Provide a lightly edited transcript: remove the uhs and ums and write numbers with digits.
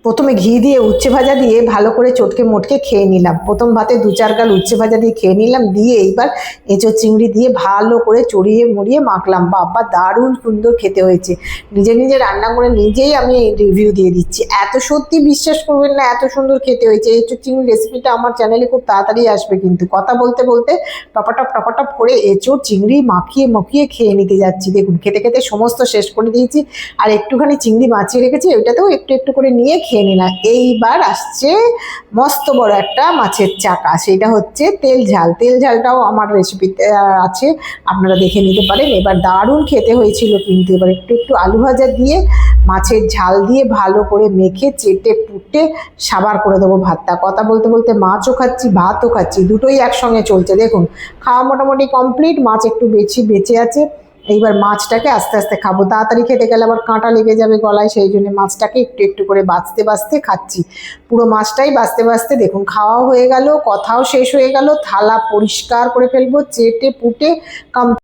প্রথমে ঘি দিয়ে উচ্ছে ভাজা দিয়ে ভালো করে চটকে মোটকে খেয়ে নিলাম। প্রথম ভাতে 2-4 গাল উচ্ছে ভাজা দিয়ে খেয়ে নিলাম, দিয়ে এইবার এঁচোড় চিংড়ি দিয়ে ভালো করে চড়িয়ে মুড়িয়ে মাখলাম। বাবা দারুণ সুন্দর খেতে হয়েছে। নিজে নিজে রান্না করে নিজেই আমি রিভিউ দিয়ে দিচ্ছি, এত সত্যি বিশ্বাস করবেন না এত সুন্দর খেতে হয়েছে। এঁচোড় চিংড়ি রেসিপিটা আমার চ্যানেলে খুব তাড়াতাড়ি আসবে, কিন্তু কথা বলতে বলতে টপাটপ করে এঁচোড় চিংড়ি মাখিয়ে মাখিয়ে খেয়ে নিতে যাচ্ছি। দেখুন খেতে খেতে সমস্ত শেষ করে দিয়েছি, আর একটুখানি চিংড়ি বাঁচিয়ে রেখেছি, ওইটাতেও একটু একটু করে নিয়ে খেয়ে নিলাম। এইবার আসছে মস্ত বড় একটা মাছের চাকা, সেটা হচ্ছে তেল ঝাল। তেল ঝালটাও আমার রেসিপিতে আছে, আপনারা দেখে নিতে পারেন। এবার দারুণ খেতে হয়েছিল কিন্তু। এবার একটু একটু আলু ভাজা দিয়ে মাছের ঝাল দিয়ে ভালো করে মেখে চেটে পুটে সাবার করে দেবো ভাতটা। কথা বলতে বলতে মাছও খাচ্ছি ভাতও খাচ্ছি, দুটোই একসঙ্গে চলছে। দেখুন খাওয়া মোটামুটি কমপ্লিট, মাছ একটু বেঁচে আছে। এইবার মাছটাকে আস্তে আস্তে খাবো, তাড়াতাড়ি খেতে গেলে আবার কাঁটা লেগে যাবে গলায়, সেই জন্য মাছটাকে একটু একটু করে বাছতে বাছতে খাচ্ছি। পুরো মাছটাই বাছতে বাছতে দেখুন খাওয়াও হয়ে গেল, কথাও শেষ হয়ে গেল, থালা পরিষ্কার করে ফেলবো চেটে পুটে